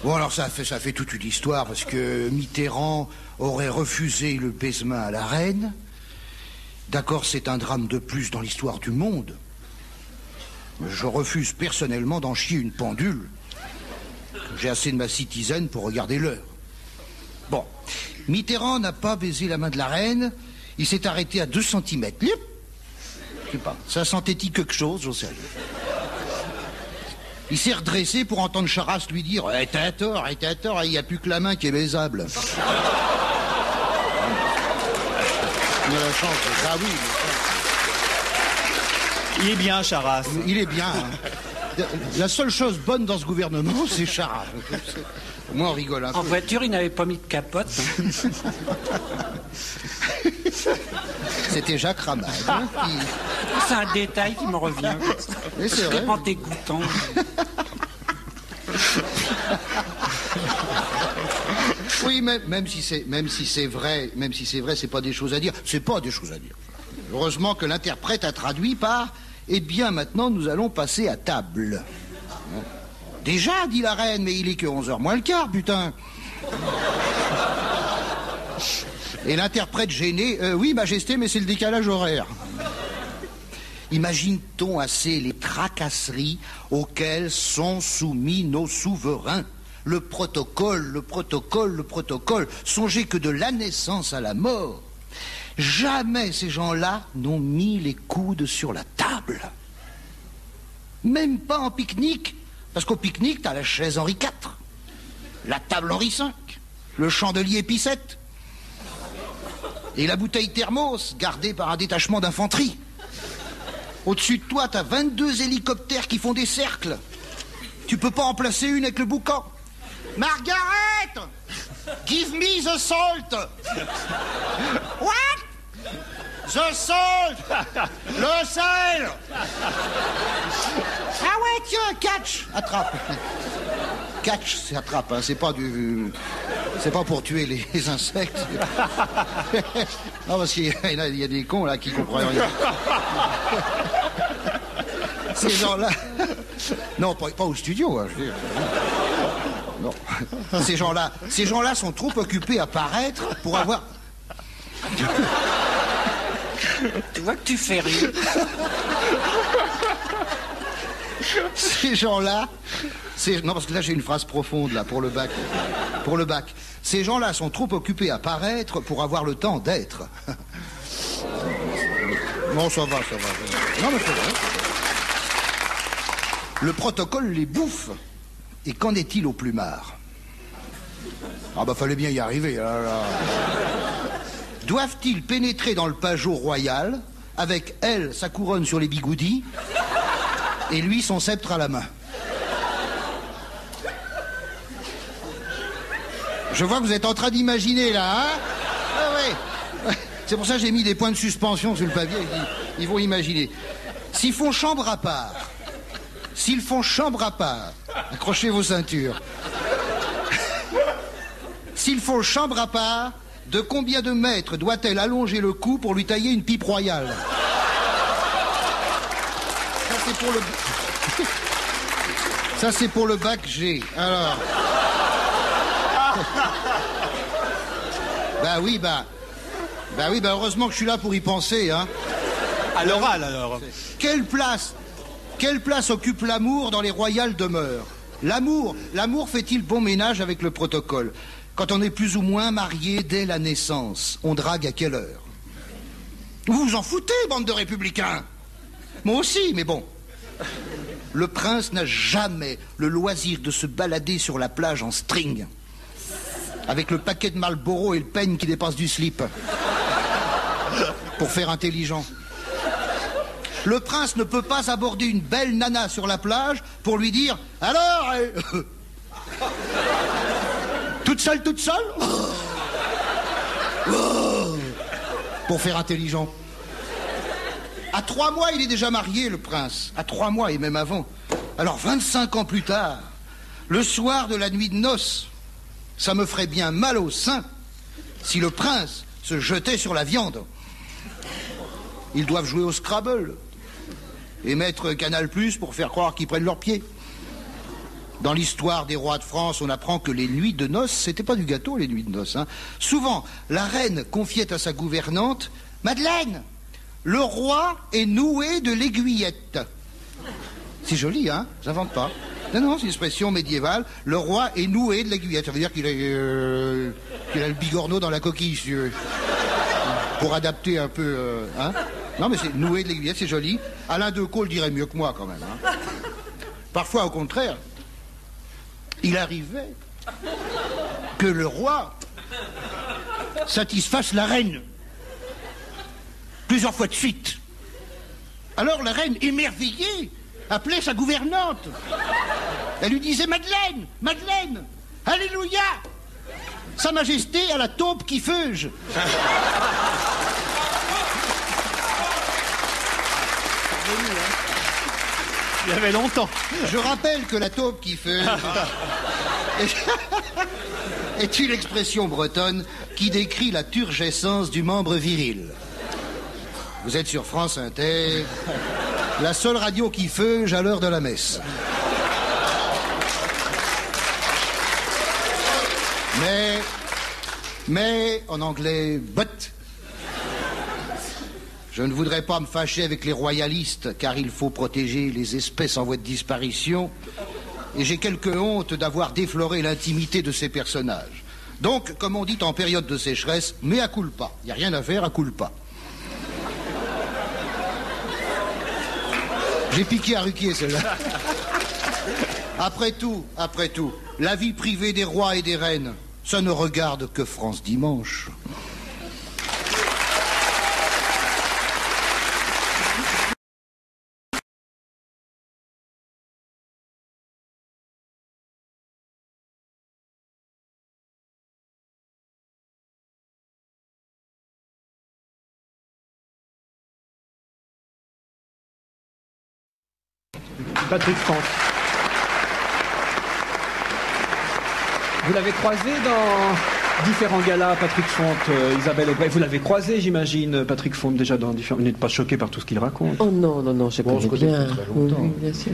Bon, alors ça fait toute une histoire, parce que Mitterrand aurait refusé le baisement à la reine. D'accord, c'est un drame de plus dans l'histoire du monde. Je refuse personnellement d'en chier une pendule. J'ai assez de ma citizen pour regarder l'heure. Bon, Mitterrand n'a pas baisé la main de la reine, il s'est arrêté à 2 centimètres. Je sais pas, ça sentait-il quelque chose, j'en sais rien. Il s'est redressé pour entendre Charras lui dire « t'as tort, il n'y a plus que la main qui est baisable. » Il a la chance, ah oui. Il est bien, Charras. Il est bien. La seule chose bonne dans ce gouvernement, c'est Charras. Au moins, on rigole un peu. En voiture, il n'avait pas mis de capote. C'était Jacques Ramade. Hein, c'est un détail qui me revient. Mais c'est vrai. En t'écoutant. Oui, même si c'est vrai, c'est pas des choses à dire. C'est pas des choses à dire. Heureusement que l'interprète a traduit par « Eh bien, maintenant, nous allons passer à table. » Déjà, dit la reine, mais il est que 11h moins le quart, putain. Et l'interprète gêné « Oui, Majesté, mais c'est le décalage horaire. » Imagine-t-on assez les tracasseries auxquelles sont soumis nos souverains? Le protocole. Songez que de la naissance à la mort, jamais ces gens-là n'ont mis les coudes sur la table. Même pas en pique-nique, parce qu'au pique-nique, t'as la chaise Henri IV, la table Henri V, le chandelier Épicette, et la bouteille thermos, gardée par un détachement d'infanterie. Au-dessus de toi, t'as 22 hélicoptères qui font des cercles. Tu peux pas en placer une avec le boucan. Margaret! Give me the salt! What? The salt! Le sel! Ah ouais, tiens, catch! Attrape. Catch, c'est attrape, hein. C'est pas pour tuer les insectes. Non, parce qu'il y a des cons là qui comprennent rien. Ces gens-là... Non, pas au studio, hein, je veux dire. Non. Ces gens-là sont trop occupés à paraître pour avoir... Tu vois que tu fais rire. Ces gens-là... Non, parce que là, j'ai une phrase profonde, là, pour le bac. Ces gens-là sont trop occupés à paraître pour avoir le temps d'être. Non, ça va. Non, mais c'est vrai. Le protocole les bouffe. Et qu'en est-il au plumard? Ah bah, fallait bien y arriver. Là. Doivent-ils pénétrer dans le pajot royal, avec elle, sa couronne sur les bigoudis, et lui, son sceptre à la main? Je vois que vous êtes en train d'imaginer, là, hein? Ah ouais. C'est pour ça que j'ai mis des points de suspension sur le papier. Ils vont imaginer. S'ils font chambre à part, accrochez vos ceintures. S'ils font chambre à part, de combien de mètres doit-elle allonger le cou pour lui tailler une pipe royale? Ça, c'est pour le bac G. Alors... heureusement que je suis là pour y penser, hein. À l'oral, alors. Quelle place occupe l'amour dans les royales demeures? L'amour fait-il bon ménage avec le protocole? Quand on est plus ou moins marié dès la naissance, on drague à quelle heure? Vous vous en foutez, bande de républicains? Moi aussi, mais bon. Le prince n'a jamais le loisir de se balader sur la plage en string, avec le paquet de Marlboro et le peigne qui dépasse du slip, pour faire intelligent. Le prince ne peut pas aborder une belle nana sur la plage pour lui dire « Alors toute seule pour faire intelligent. À 3 mois, il est déjà marié, le prince. À 3 mois, et même avant. Alors, 25 ans plus tard, le soir de la nuit de noces, ça me ferait bien mal au sein si le prince se jetait sur la viande. Ils doivent jouer au Scrabble et mettre Canal+ pour faire croire qu'ils prennent leurs pieds. Dans l'histoire des rois de France, on apprend que les nuits de noces, c'était pas du gâteau, les nuits de noces. Hein. Souvent, la reine confiait à sa gouvernante, « Madeleine, le roi est noué de l'aiguillette. » C'est joli, hein? J'invente pas. Non, non, c'est une expression médiévale. Le roi est noué de l'aiguillette. Ça veut dire qu'il a le bigorneau dans la coquille, si tu veux. Pour adapter un peu... hein? Non, mais c'est noué de l'aiguillette, c'est joli. Alain Decaux le dirait mieux que moi, quand même. Hein? Parfois, au contraire, il arrivait que le roi satisfasse la reine. Plusieurs fois de suite. Alors la reine, émerveillée, appelait sa gouvernante. Elle lui disait « Madeleine, Madeleine, alléluia, Sa Majesté a la taupe qui feuge. » Il y avait longtemps. Je rappelle que la taupe qui feuge est une expression bretonne qui décrit la turgescence du membre viril. Vous êtes sur France Inter, la seule radio qui feuge à l'heure de la messe. Mais, en anglais, but. Je ne voudrais pas me fâcher avec les royalistes, car il faut protéger les espèces en voie de disparition, et j'ai quelque honte d'avoir défloré l'intimité de ces personnages. Donc, comme on dit en période de sécheresse, mea culpa. Il n'y a rien à faire, à culpa. J'ai piqué à Ruquier, celle-là. Après tout, la vie privée des rois et des reines, ça ne regarde que France Dimanche. Patrick Font. Vous l'avez croisé dans différents galas, Patrick Font, Isabelle Aubray. Vous l'avez croisé, j'imagine, Patrick Font, déjà dans différents... Vous n'êtes pas choqué par tout ce qu'il raconte? Oh non, je connais bien. Oui, bien sûr.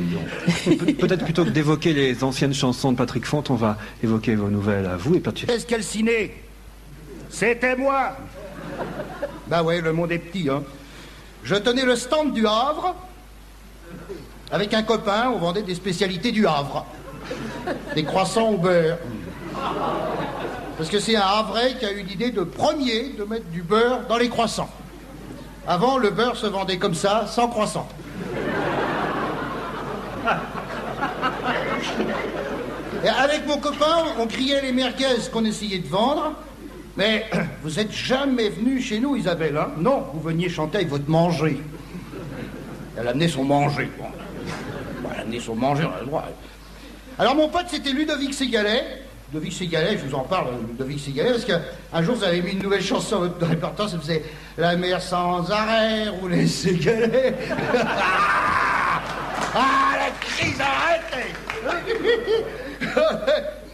Peut-être plutôt que d'évoquer les anciennes chansons de Patrick Font, on va évoquer vos nouvelles à vous et Patrick. Qu'est-ce qu'elle ciné? C'était moi. Bah ouais, le monde est petit, hein. Je tenais le stand du Havre. Avec un copain, on vendait des spécialités du Havre. Des croissants au beurre. Parce que c'est un Havrais qui a eu l'idée de premier de mettre du beurre dans les croissants. Avant, le beurre se vendait comme ça, sans croissant. Et avec mon copain, on criait les merguez qu'on essayait de vendre. Mais vous êtes jamais venu chez nous, Isabelle, hein? Non, vous veniez chanter avec votre manger. Elle amenait son manger, bon. Elle amenait son manger, on a le droit. Alors mon pote, c'était Ludovic Ségalet. Ludovic Ségalet, je vous en parle, Ludovic Ségalet, parce qu'un jour, vous avez mis une nouvelle chanson dans votre répertoire, ça faisait « La mer sans arrêt, rouler Ségalet ». Ah, la crise, arrêtez.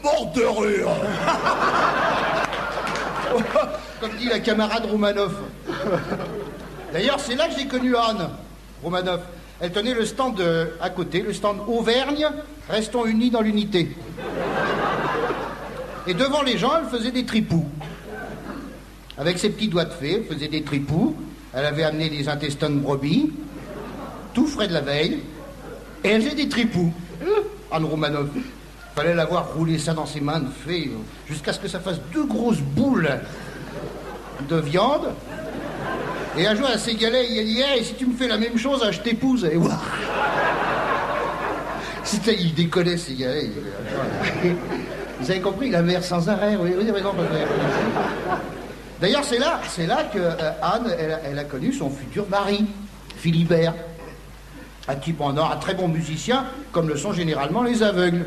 Mort de rire. Comme dit la camarade Roumanoff. D'ailleurs, c'est là que j'ai connu Anne Roumanoff. Elle tenait le stand à côté, le stand Auvergne, restons unis dans l'unité. Et devant les gens, elle faisait des tripous. Avec ses petits doigts de fée, elle faisait des tripous. Elle avait amené des intestins de brebis, tout frais de la veille, et elle faisait des tripous. Anne Roumanoff. Fallait la voir rouler ça dans ses mains de fée, jusqu'à ce que ça fasse 2 grosses boules de viande. Et un jour, à Ségalet, il a dit « Hey, si tu me fais la même chose, je t'épouse. » Et voilà. Il décollait, Ségalet. Vous avez compris, la mer sans arrêt. Oui, raison. D'ailleurs, c'est là que Anne, elle a connu son futur mari, Philibert. Un type en or, un très bon musicien, comme le sont généralement les aveugles.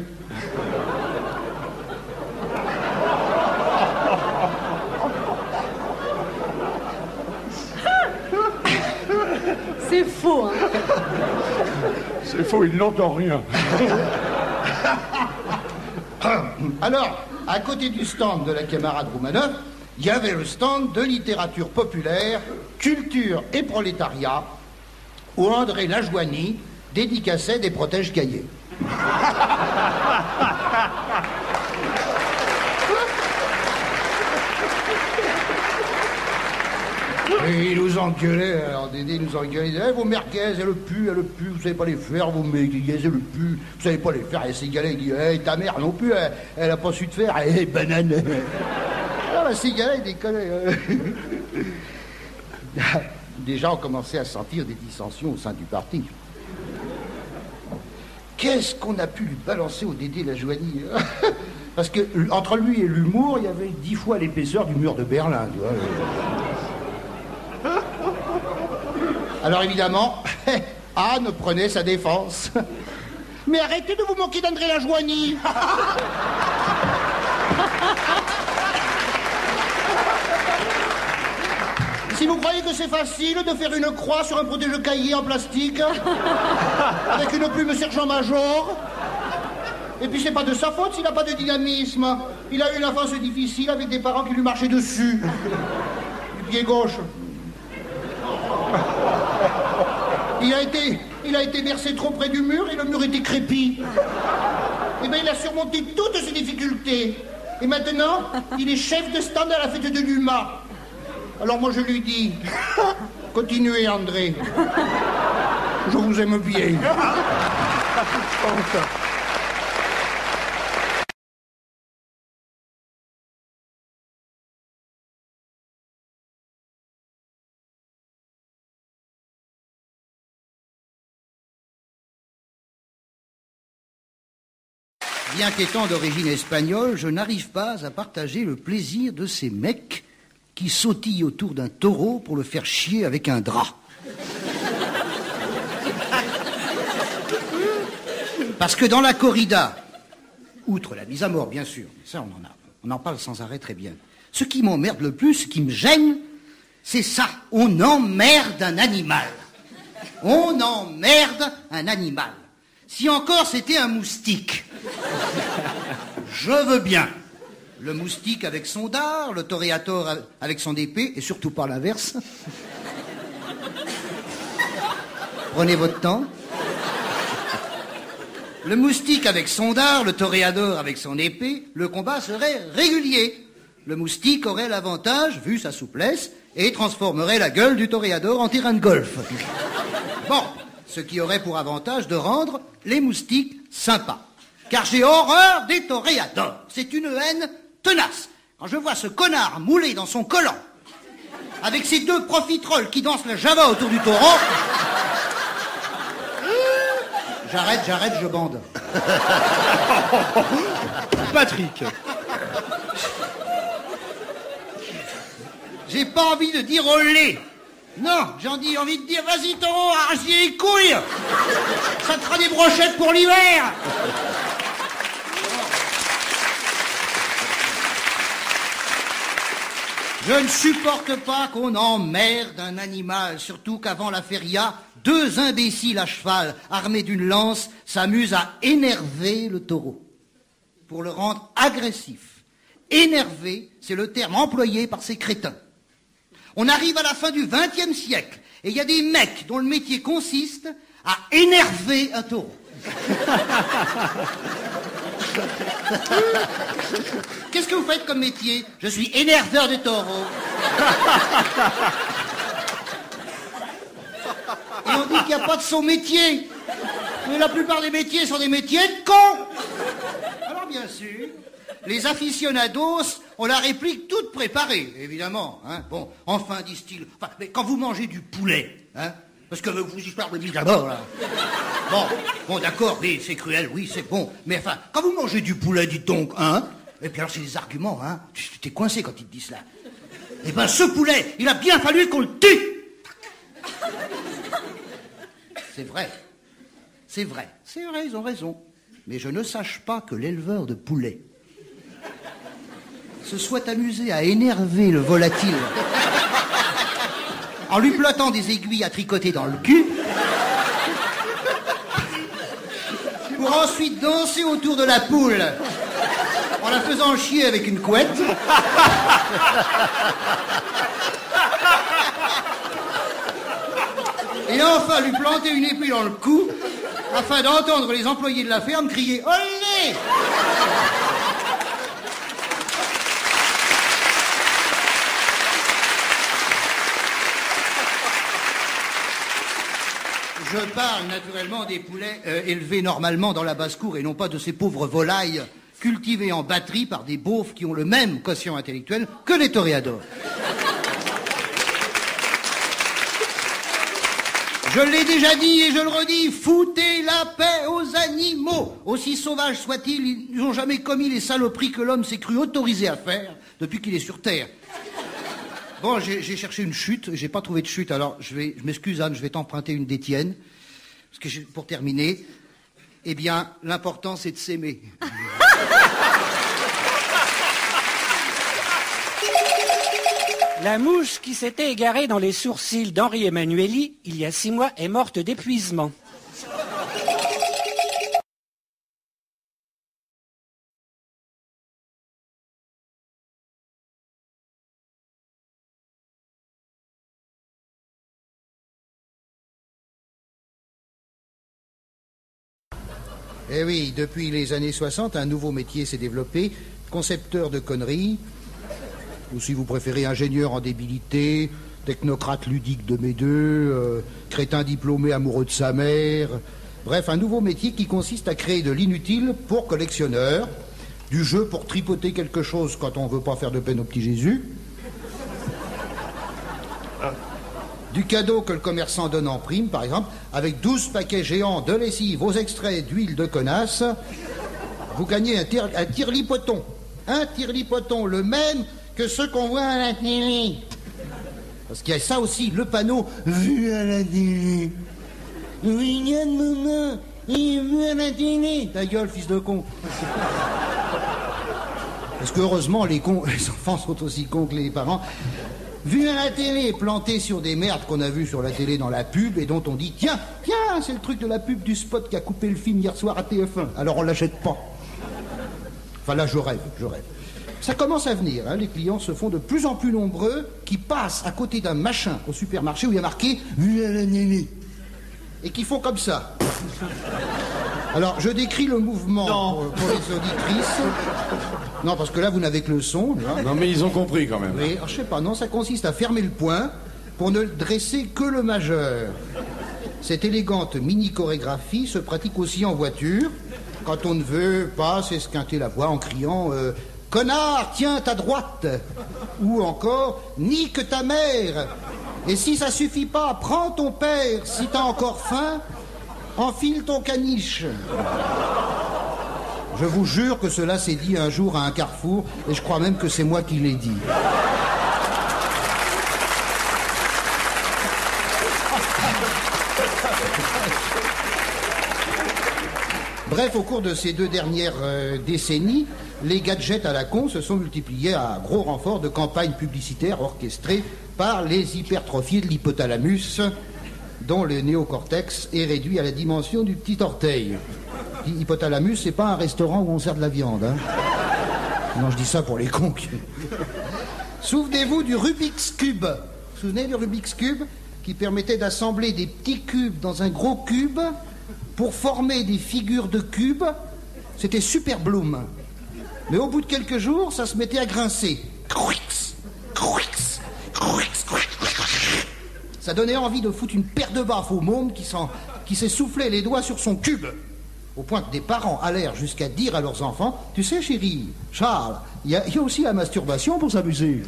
C'est faux, hein. C'est faux, il n'entend rien. Alors, à côté du stand de la camarade Roumanoff, il y avait le stand de littérature populaire, culture et prolétariat, où André Lajoigny dédicaçait des protèges cahiers. Et il nous engueulait, alors Dédé nous engueulait, il disait, vos merguez, elle pue, vous savez pas les faire, vos merguez, elle pue, vous savez pas les faire, et ses galets, il dit, ta mère non plus, elle a pas su te faire, banane. Alors la cigale, il décollait. Déjà, on commençait à sentir des dissensions au sein du parti. Qu'est-ce qu'on a pu lui balancer au Dédé la Joanie? Parce que entre lui et l'humour, il y avait 10 fois l'épaisseur du mur de Berlin, tu vois. Alors évidemment, Anne prenait sa défense. Mais arrêtez de vous moquer d'André la Joanie. Si vous croyez que c'est facile de faire une croix sur un protège-cahier en plastique, avec une plume sergent-major, et puis c'est pas de sa faute s'il n'a pas de dynamisme. Il a eu une enfance difficile avec des parents qui lui marchaient dessus. Du pied gauche. Il a été versé trop près du mur et le mur était crépi. Et bien il a surmonté toutes ces difficultés. Et maintenant, il est chef de stand à la fête de l'UMA. Alors moi je lui dis, continuez André. Je vous aime bien. Bien qu'étant d'origine espagnole, je n'arrive pas à partager le plaisir de ces mecs qui sautillent autour d'un taureau pour le faire chier avec un drap. Parce que dans la corrida, outre la mise à mort, bien sûr, ça on en parle sans arrêt très bien, ce qui m'emmerde le plus, ce qui me gêne, c'est ça, on emmerde un animal. On emmerde un animal. Si encore c'était un moustique. Je veux bien. Le moustique avec son dard, le toréador avec son épée, et surtout pas l'inverse. Prenez votre temps. Le moustique avec son dard, le toréador avec son épée, le combat serait régulier. Le moustique aurait l'avantage, vu sa souplesse, et transformerait la gueule du toréador en terrain de golf. Bon, ce qui aurait pour avantage de rendre les moustiques sympas. Car j'ai horreur des toréadors. C'est une haine tenace. Quand je vois ce connard moulé dans son collant, avec ses 2 profiteroles qui dansent la java autour du taureau, j'arrête, je bande. Patrick. J'ai pas envie de dire olé. Non, j'ai envie de dire, vas-y taureau, arrache les couilles. Ça te fera des brochettes pour l'hiver. Je ne supporte pas qu'on emmerde un animal, surtout qu'avant la feria, 2 imbéciles à cheval, armés d'une lance, s'amusent à énerver le taureau, pour le rendre agressif. Énerver, c'est le terme employé par ces crétins. On arrive à la fin du XXe siècle, et il y a des mecs dont le métier consiste à énerver un taureau. Qu'est-ce que vous faites comme métier? Je suis énerveur de taureaux. Et on dit qu'il n'y a pas de son métier. Mais la plupart des métiers sont des métiers de cons. Alors bien sûr, les aficionados ont la réplique toute préparée, évidemment. Hein. Bon, enfin, disent-ils, mais quand vous mangez du poulet, hein, parce que vous y parlez d'abord, là. Bon, d'accord, mais c'est cruel, oui, c'est bon. Mais enfin, quand vous mangez du poulet, dites donc, hein. Et puis alors, c'est des arguments, hein. Tu t'es coincé quand ils te disent cela. Eh ben, ce poulet, il a bien fallu qu'on le tue. C'est vrai. C'est vrai, ils ont raison. Mais je ne sache pas que l'éleveur de poulets se soit amusé à énerver le volatile en lui plantant des aiguilles à tricoter dans le cul pour ensuite danser autour de la poule en la faisant chier avec une couette. Et enfin lui planter une épée dans le cou afin d'entendre les employés de la ferme crier « Olé !» Je parle naturellement des poulets élevés normalement dans la basse-cour et non pas de ces pauvres volailles cultivées en batterie par des beaufs qui ont le même quotient intellectuel que les toréadors. Je l'ai déjà dit et je le redis, foutez la paix aux animaux. Aussi sauvages soient-ils, ils n'ont jamais commis les saloperies que l'homme s'est cru autorisé à faire depuis qu'il est sur Terre. Bon, j'ai cherché une chute, j'ai pas trouvé de chute, alors je m'excuse Anne, je vais t'emprunter une d'Étienne. Parce que pour terminer, eh bien, l'important c'est de s'aimer. La mouche qui s'était égarée dans les sourcils d'Henri Emmanuelli, il y a 6 mois, est morte d'épuisement. Eh oui, depuis les années 60, un nouveau métier s'est développé, concepteur de conneries, ou si vous préférez ingénieur en débilité, technocrate ludique de mes deux, crétin diplômé amoureux de sa mère. Bref, un nouveau métier qui consiste à créer de l'inutile pour collectionneurs, du jeu pour tripoter quelque chose quand on veut pas faire de peine au petit Jésus, du cadeau que le commerçant donne en prime, par exemple, avec 12 paquets géants de lessive aux extraits d'huile de connasse, vous gagnez un tire-lipoton. Un tire-lipoton, le même que ceux qu'on voit à la télé. Parce qu'il y a ça aussi, le panneau « Vu à la télé ». Regarde maman, il est vu à la télé. Ta gueule, fils de con. Parce que heureusement, les enfants sont aussi cons que les parents. Vu à la télé, planté sur des merdes qu'on a vues sur la télé dans la pub et dont on dit tiens, c'est le truc de la pub du spot qui a coupé le film hier soir à TF1. Alors on l'achète pas. Enfin là, je rêve. Ça commence à venir, hein. Les clients se font de plus en plus nombreux qui passent à côté d'un machin au supermarché où il y a marqué vu à la télé et qui font comme ça. Alors, je décris le mouvement pour les auditrices. Non, parce que là, vous n'avez que le son. Là. Non, mais ils ont compris quand même. Oui, je sais pas, non, ça consiste à fermer le poing pour ne dresser que le majeur. Cette élégante mini-chorégraphie se pratique aussi en voiture, quand on ne veut pas s'esquinter la voix en criant « Connard, tiens ta droite !» ou encore « Nique ta mère !» Et si ça suffit pas, prends ton père, si t'as encore faim, enfile ton caniche. Je vous jure que cela s'est dit un jour à un carrefour, et je crois même que c'est moi qui l'ai dit. Bref, au cours de ces 2 dernières décennies, les gadgets à la con se sont multipliés à gros renfort de campagnes publicitaires orchestrées par les hypertrophiés de l'hypothalamus, dont le néocortex est réduit à la dimension du petit orteil. Hypothalamus, c'est pas un restaurant où on sert de la viande, hein. Non, je dis ça pour les cons. Souvenez-vous du Rubik's Cube. Vous vous souvenez du Rubik's Cube qui permettait d'assembler des petits cubes dans un gros cube pour former des figures de cubes? C'était super bloom. Mais au bout de quelques jours, ça se mettait à grincer. Ça donnait envie de foutre une paire de baffes au môme qui s'essoufflait les doigts sur son cube. Au point que des parents allèrent jusqu'à dire à leurs enfants « Tu sais, chérie, Charles, il y a aussi la masturbation pour s'amuser.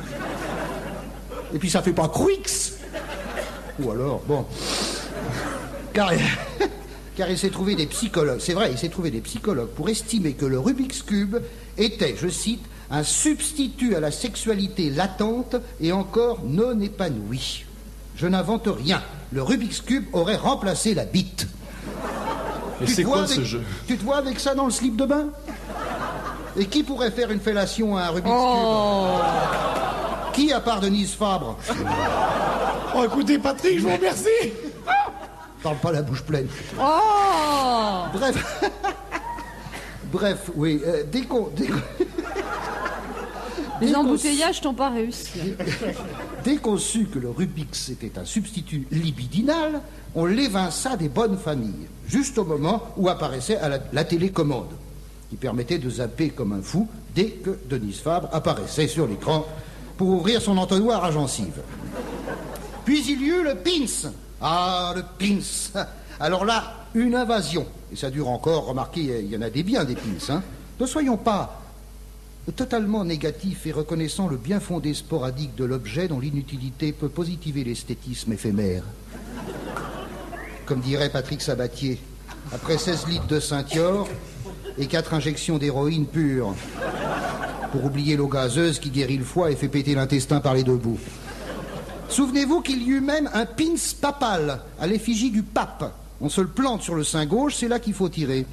Et puis ça fait pas Crux. Ou alors, bon... Car il s'est trouvé des psychologues, c'est vrai, il s'est trouvé des psychologues pour estimer que le Rubik's Cube était, je cite, un substitut à la sexualité latente et encore non épanouie. Je n'invente rien. Le Rubik's Cube aurait remplacé la bite. Et c'est quoi ce jeu? Tu te vois avec ça dans le slip de bain? Et qui pourrait faire une fellation à un Rubik's Cube? Qui, à part Denise Fabre? Oh, écoutez, Patrick, je vous remercie. Parle pas la bouche pleine. Oh! Bref, oui, Les embouteillages t'ont pas réussi. Dès qu'on sut que le Rubik's était un substitut libidinal, on l'évinça des bonnes familles, juste au moment où apparaissait la télécommande, qui permettait de zapper comme un fou dès que Denise Fabre apparaissait sur l'écran pour ouvrir son entonnoir à gencives. Puis il y eut le Pins. Ah, le Pins. Alors là, une invasion. Et ça dure encore, remarquez, il y en a des biens des pins, hein. Ne soyons pas totalement négatifs et reconnaissant le bien fondé sporadique de l'objet dont l'inutilité peut positiver l'esthétisme éphémère. Comme dirait Patrick Sabatier, après 16 litres de Saint-Yor et 4 injections d'héroïne pure, pour oublier l'eau gazeuse qui guérit le foie et fait péter l'intestin par les deux bouts. Souvenez-vous qu'il y eut même un pins papal à l'effigie du pape. On se le plante sur le sein gauche, c'est là qu'il faut tirer.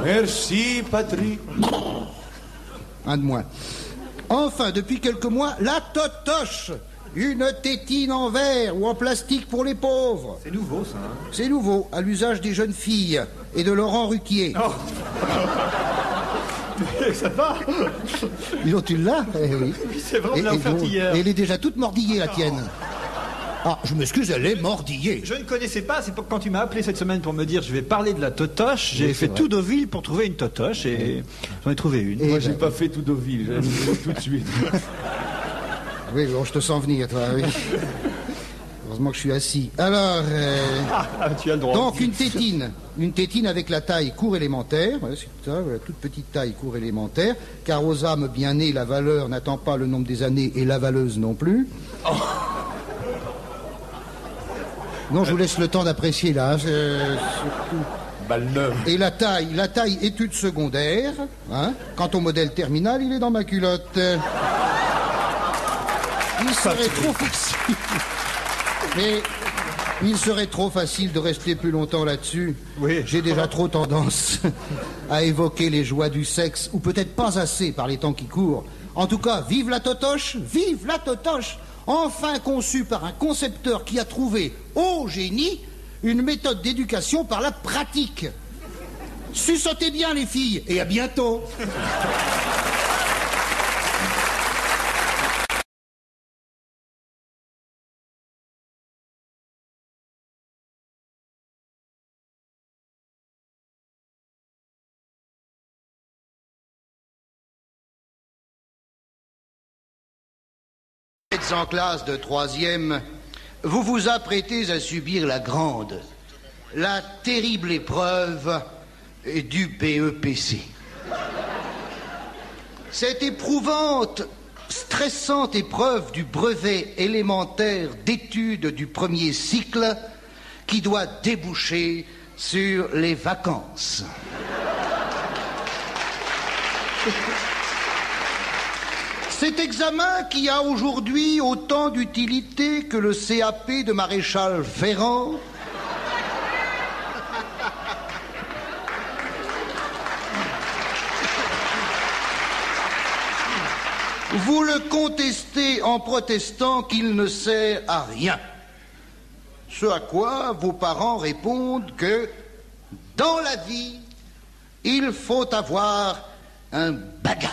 Merci, Patrick. Un de moins. Enfin, depuis quelques mois, la totoche. Une tétine en verre ou en plastique pour les pauvres. C'est nouveau, ça. Hein. C'est nouveau, à l'usage des jeunes filles et de Laurent Ruquier. Oh. Ça va? Dis donc, tu l'as? Eh oui. C'est vrai, on l'a offerte hier. Et elle est déjà toute mordillée, la tienne. Ah, je m'excuse, elle est mordillée. Je ne connaissais pas, c'est quand tu m'as appelé cette semaine pour me dire je vais parler de la totoche, j'ai fait tout Deauville pour trouver une totoche et j'en ai trouvé une. Et moi, j'ai pas fait tout Deauville, j'ai fait tout de suite. Oui, bon, je te sens venir, toi, oui. Heureusement que je suis assis. Alors, tu as le droit. Donc, une tétine avec la taille court élémentaire, ouais, c'est ça, la toute petite taille court élémentaire, car aux âmes bien nées, la valeur n'attend pas le nombre des années et la valeuse non plus. Oh. Non, je vous laisse le temps d'apprécier, là. Surtout. Balle neuve. Et la taille, étude secondaire. Hein. Quant au modèle terminal, il est dans ma culotte. Il serait trop facile. Mais il serait trop facile de rester plus longtemps là-dessus. Oui. J'ai déjà trop tendance à évoquer les joies du sexe, ou peut-être pas assez par les temps qui courent. En tout cas, vive la totoche, enfin conçue par un concepteur qui a trouvé, au génie, une méthode d'éducation par la pratique. Suçotez bien les filles, et à bientôt. En classe de 3e, vous vous apprêtez à subir la terrible épreuve du BEPC. Cette éprouvante, stressante épreuve du brevet élémentaire d'études du premier cycle qui doit déboucher sur les vacances. Cet examen qui a aujourd'hui autant d'utilité que le CAP de maréchal Ferrand vous le contestez en protestant qu'il ne sert à rien. Ce à quoi vos parents répondent que dans la vie, il faut avoir un bagage.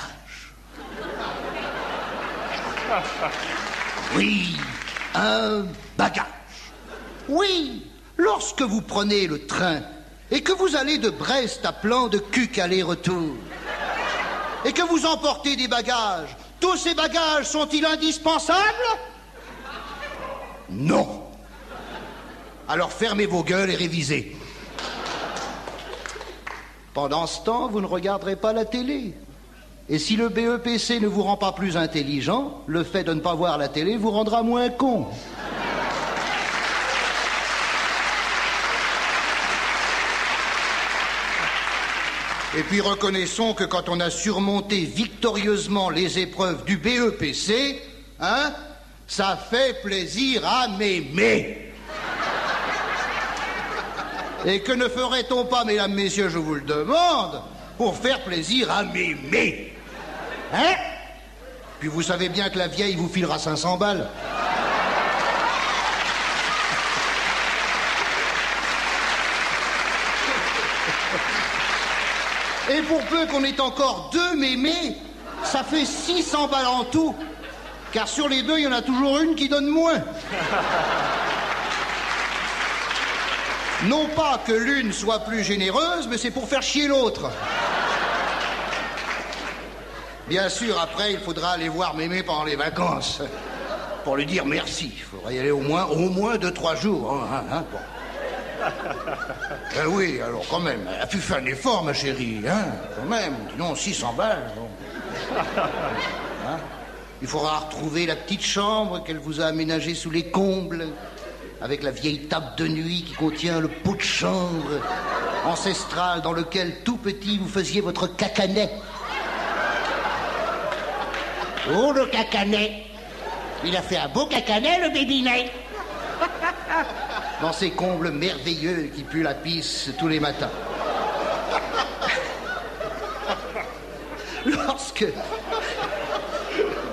Oui, un bagage. Oui, lorsque vous prenez le train et que vous allez de Brest à Plan de Cuc aller-retour et que vous emportez des bagages, tous ces bagages sont-ils indispensables? Non. Alors fermez vos gueules et révisez. Pendant ce temps, vous ne regarderez pas la télé. Et si le BEPC ne vous rend pas plus intelligent, le fait de ne pas voir la télé vous rendra moins con. Et puis reconnaissons que quand on a surmonté victorieusement les épreuves du BEPC, hein, ça fait plaisir à mémé. Et que ne ferait-on pas, mesdames, messieurs, je vous le demande, pour faire plaisir à mémé? Hein? Puis vous savez bien que la vieille vous filera 500 balles. Et pour peu qu'on ait encore 2 mémés, ça fait 600 balles en tout. Car sur les 2, il y en a toujours une qui donne moins. Non pas que l'une soit plus généreuse, mais c'est pour faire chier l'autre. Bien sûr, après, il faudra aller voir mémé pendant les vacances. Pour lui dire merci. Il faudrait y aller au moins 2-3 jours. Bon. Oui, alors quand même, elle a pu faire un effort, ma chérie, quand même. Sinon, 600 balles. Bon. Il faudra retrouver la petite chambre qu'elle vous a aménagée sous les combles, avec la vieille table de nuit qui contient le pot de chambre ancestral dans lequel, tout petit, vous faisiez votre cacanet. Oh, le cacanet! Il a fait un beau cacanet, le bébinet! Dans ces combles merveilleux qui puent la pisse tous les matins. Lorsque...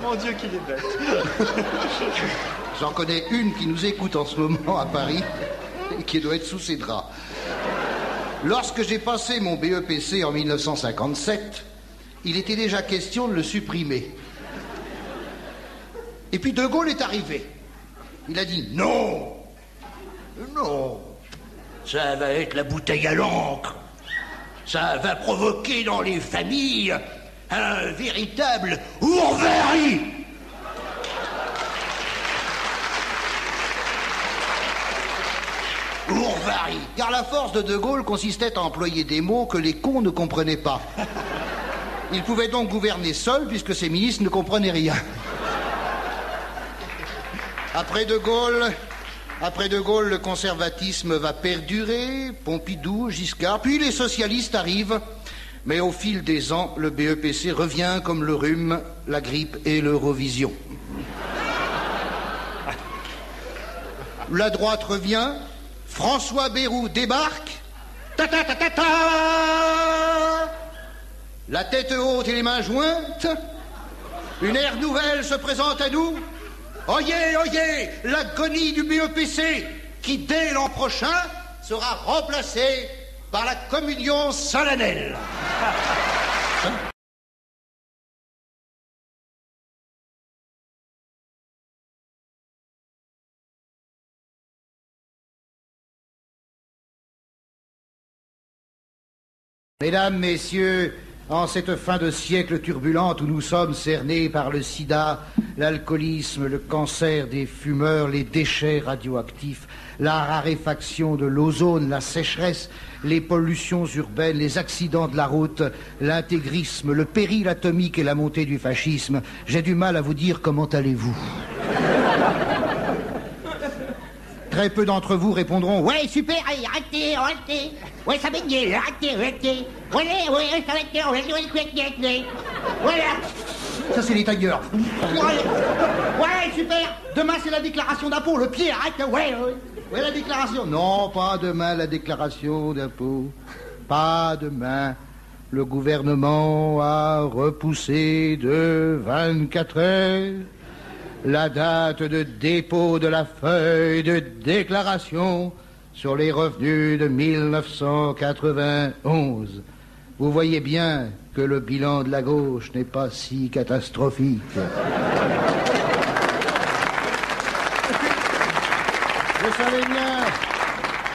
Mon Dieu, qu'il est bête. J'en connais une qui nous écoute en ce moment à Paris et qui doit être sous ses draps. Lorsque j'ai passé mon BEPC en 1957, il était déjà question de le supprimer. Et puis De Gaulle est arrivé. Il a dit non, ça va être la bouteille à l'encre. Ça va provoquer dans les familles un véritable ourverie. Ourvari. Car la force de Gaulle consistait à employer des mots que les cons ne comprenaient pas. Il pouvait donc gouverner seul puisque ses ministres ne comprenaient rien. Après De Gaulle, le conservatisme va perdurer, Pompidou, Giscard, puis les socialistes arrivent. Mais au fil des ans, le BEPC revient comme le rhume, la grippe et l'Eurovision. La droite revient, François Bayrou débarque, ta-ta-ta-ta-ta, la tête haute et les mains jointes, une ère nouvelle se présente à nous. Oyez, oyez, l'agonie du BEPC, qui dès l'an prochain sera remplacée par la communion solennelle. Mesdames, Messieurs, en cette fin de siècle turbulente où nous sommes cernés par le sida, l'alcoolisme, le cancer des fumeurs, les déchets radioactifs, la raréfaction de l'ozone, la sécheresse, les pollutions urbaines, les accidents de la route, l'intégrisme, le péril atomique et la montée du fascisme, j'ai du mal à vous dire comment allez-vous. Très peu d'entre vous répondront « Ouais, super, arrêtez. Ouais, ça va bien, arrêtez. Ouais, ça va bien, voilà. » Ça, c'est les tailleurs. Ouais, super. Demain, c'est la déclaration d'impôt. Le pied, arrête. Ouais, la déclaration. Non, pas demain, la déclaration d'impôt. Pas demain. Le gouvernement a repoussé de 24 heures la date de dépôt de la feuille de déclaration sur les revenus de 1991. Vous voyez bien que le bilan de la gauche n'est pas si catastrophique.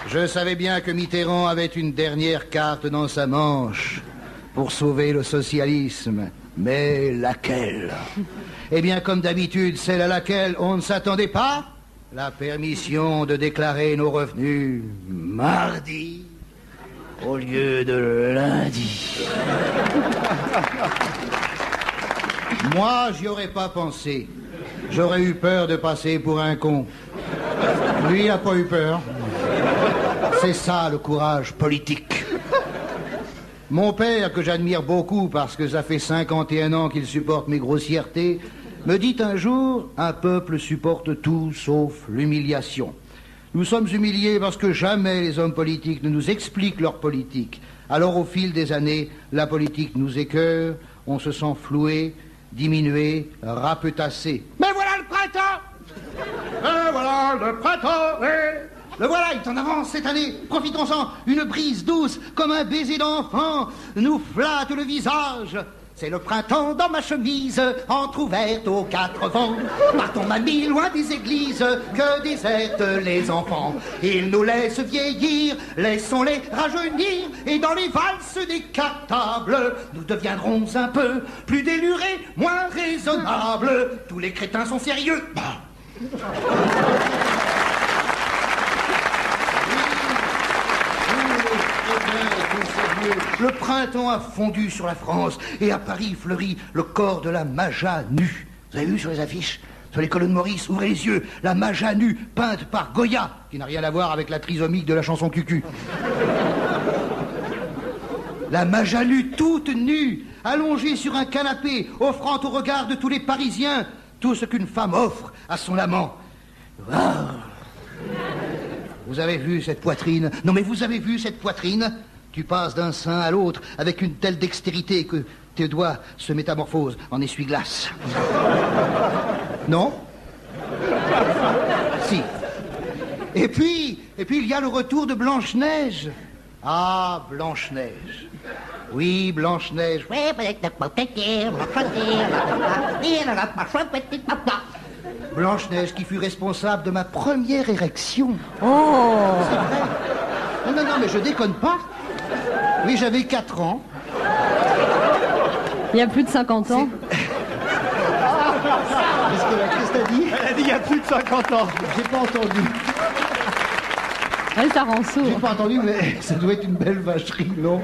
Je savais bien que Mitterrand avait une dernière carte dans sa manche pour sauver le socialisme. Mais laquelle? Eh bien, comme d'habitude, celle à laquelle on ne s'attendait pas, la permission de déclarer nos revenus mardi au lieu de lundi. Moi, j'y aurais pas pensé. J'aurais eu peur de passer pour un con. Lui, il n'a pas eu peur. C'est ça, le courage politique. Mon père, que j'admire beaucoup parce que ça fait 51 ans qu'il supporte mes grossièretés, me dit un jour, un peuple supporte tout sauf l'humiliation. Nous sommes humiliés parce que jamais les hommes politiques ne nous expliquent leur politique. Alors au fil des années, la politique nous écœure, on se sent floué, diminué, rapetassé. Mais voilà le printemps! Et voilà le printemps! Le voilà, il est en avance cette année. Profitons-en. Une brise douce, comme un baiser d'enfant, nous flatte le visage. C'est le printemps dans ma chemise, entr'ouverte aux quatre vents. Partons, mamie, loin des églises, que désertent les enfants. Ils nous laissent vieillir, laissons-les rajeunir. Et dans les valses des cartables, nous deviendrons un peu plus délurés, moins raisonnables. Tous les crétins sont sérieux. Le printemps a fondu sur la France et à Paris fleurit le corps de la Maja nue. Vous avez vu sur les affiches? Sur les colonnes Maurice, ouvrez les yeux, la Maja nue, peinte par Goya, qui n'a rien à voir avec la trisomique de la chanson Cucu. La Maja nue, toute nue, allongée sur un canapé, offrant au regard de tous les Parisiens tout ce qu'une femme offre à son amant. Wow. Vous avez vu cette poitrine? Non mais vous avez vu cette poitrine? Tu passes d'un sein à l'autre avec une telle dextérité que tes doigts se métamorphosent en essuie-glace. Non? Si. Et puis il y a le retour de Blanche-Neige. Ah, Blanche-Neige. Oui, Blanche-Neige. Blanche-Neige qui fut responsable de ma première érection. Oh. C'est vrai. Non, mais je déconne pas. Oui, j'avais 4 ans. Il y a plus de 50 ans. Qu'est-ce que t'as dit? Elle a dit il y a plus de 50 ans. J'ai pas entendu. Elle t'a rend sourd. J'ai pas entendu, mais ça doit être une belle vacherie, non?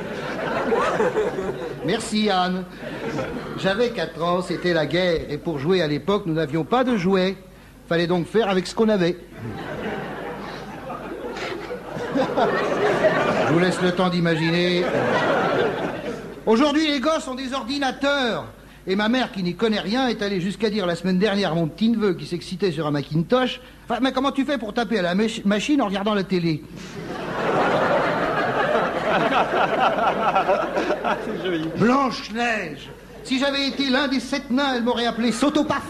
Merci, Anne. J'avais 4 ans, c'était la guerre. Et pour jouer à l'époque, nous n'avions pas de jouets. Fallait donc faire avec ce qu'on avait. Je vous laisse le temps d'imaginer. Aujourd'hui, les gosses ont des ordinateurs. Et ma mère, qui n'y connaît rien, est allée jusqu'à dire la semaine dernière à mon petit-neveu qui s'excitait sur un Macintosh: enfin, mais comment tu fais pour taper à la machine en regardant la télé? C'est joli. Blanche-Neige. Si j'avais été l'un des 7 nains, elle m'aurait appelé Sotopaf.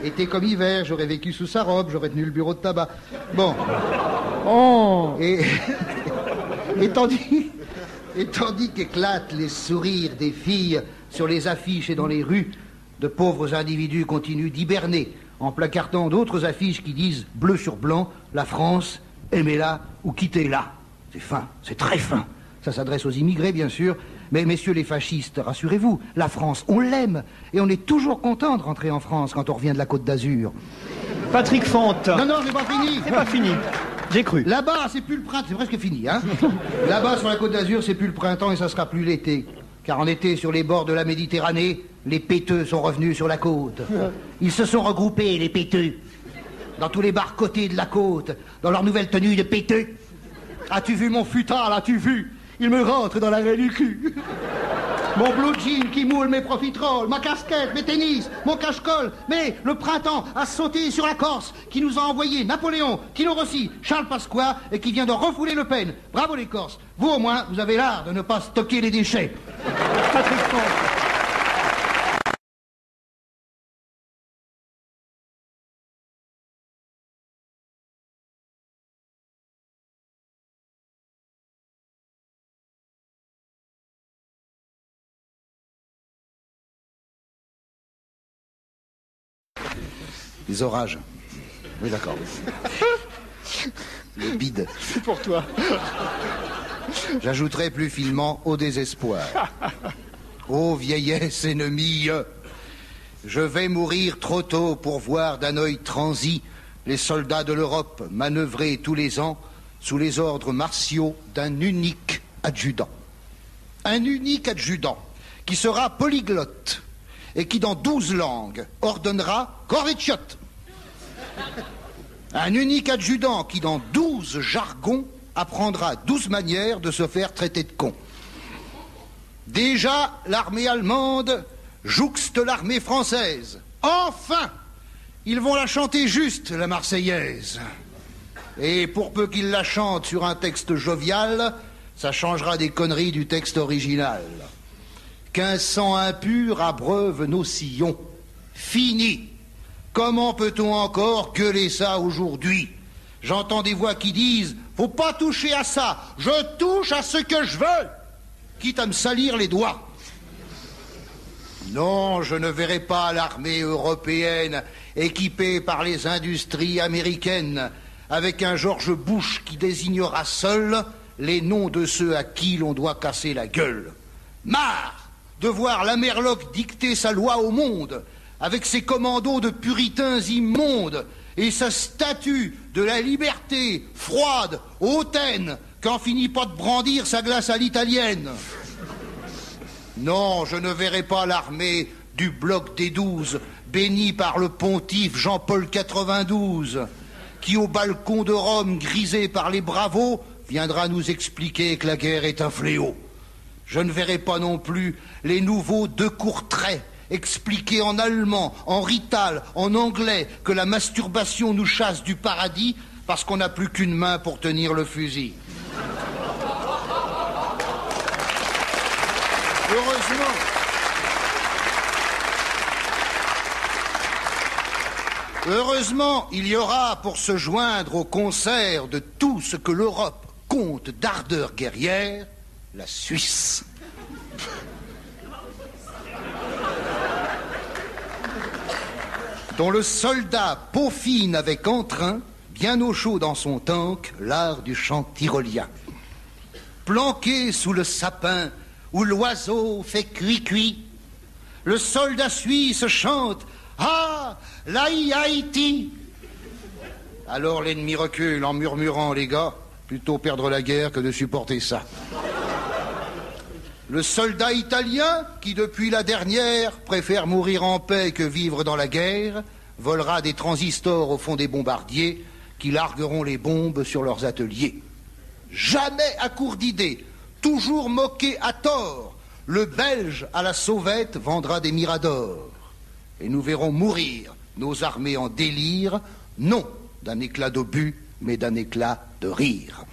Été comme hiver, j'aurais vécu sous sa robe, j'aurais tenu le bureau de tabac. Bon. Oh. Et tandis qu'éclatent les sourires des filles sur les affiches et dans les rues, de pauvres individus continuent d'hiberner en placardant d'autres affiches qui disent bleu sur blanc: la France, aimez-la ou quittez-la. C'est fin, c'est très fin. Ça s'adresse aux immigrés, bien sûr. Mais messieurs les fascistes, rassurez-vous, la France, on l'aime. Et on est toujours content de rentrer en France quand on revient de la Côte d'Azur. Patrick Fonte. Non, j'ai pas fini. C'est pas fini. J'ai cru. Là-bas, c'est plus le printemps, c'est presque fini, hein. Là-bas, sur la Côte d'Azur, c'est plus le printemps et ça sera plus l'été. Car en été, sur les bords de la Méditerranée, les péteux sont revenus sur la côte. Ils se sont regroupés, les péteux, dans tous les bars côtés de la côte, dans leur nouvelle tenue de péteux. As-tu vu mon futal, as-tu vu? Il me rentre dans la raie du cul. Mon blue jean qui moule mes profiteroles, ma casquette, mes tennis, mon cache-colle. Mais le printemps a sauté sur la Corse, qui nous a envoyé Napoléon, Tino Rossi, Charles Pasqua, et qui vient de refouler Le Pen. Bravo les Corses. Vous au moins, vous avez l'art de ne pas stocker les déchets. Patrick Fonte. Les orages. Oui, d'accord. Le bide. C'est pour toi. J'ajouterai plus finement au désespoir. Ô vieillesse ennemie, je vais mourir trop tôt pour voir d'un œil transi les soldats de l'Europe manœuvrer tous les ans sous les ordres martiaux d'un unique adjudant. Un unique adjudant qui sera polyglotte et qui, dans 12 langues, ordonnera corvée-de-chiotte. Un unique adjudant qui, dans 12 jargons, apprendra 12 manières de se faire traiter de con. Déjà, l'armée allemande jouxte l'armée française. Enfin, ils vont la chanter juste, la Marseillaise. Et pour peu qu'ils la chantent sur un texte jovial, ça changera des conneries du texte original. Qu'un sang impur abreuve nos sillons. Fini. Comment peut-on encore gueuler ça aujourd'hui? J'entends des voix qui disent « Faut pas toucher à ça, je touche à ce que je veux !» quitte à me salir les doigts. Non, je ne verrai pas l'armée européenne équipée par les industries américaines avec un George Bush qui désignera seul les noms de ceux à qui l'on doit casser la gueule. Marre de voir l'Amerloc dicter sa loi au monde avec ses commandos de puritains immondes et sa statue de la liberté froide, hautaine, qu'en finit pas de brandir sa glace à l'italienne. Non, je ne verrai pas l'armée du bloc des 12, bénie par le pontife Jean-Paul 92, qui au balcon de Rome, grisé par les bravos, viendra nous expliquer que la guerre est un fléau. Je ne verrai pas non plus les nouveaux de Courtrai expliquer en allemand, en rital, en anglais que la masturbation nous chasse du paradis parce qu'on n'a plus qu'une main pour tenir le fusil. Heureusement, il y aura pour se joindre au concert de tout ce que l'Europe compte d'ardeur guerrière, la Suisse. Dont le soldat peaufine avec entrain, bien au chaud dans son tank, l'art du chant tyrolien. Planqué sous le sapin où l'oiseau fait cuit-cuit, le soldat suisse chante « Ah, l'Haïti !» Alors l'ennemi recule en murmurant « Les gars, plutôt perdre la guerre que de supporter ça. » Le soldat italien, qui depuis la dernière préfère mourir en paix que vivre dans la guerre, volera des transistors au fond des bombardiers qui largueront les bombes sur leurs ateliers. Jamais à court d'idées, toujours moqué à tort, le Belge à la sauvette vendra des miradors. Et nous verrons mourir nos armées en délire, non d'un éclat d'obus, mais d'un éclat de rire.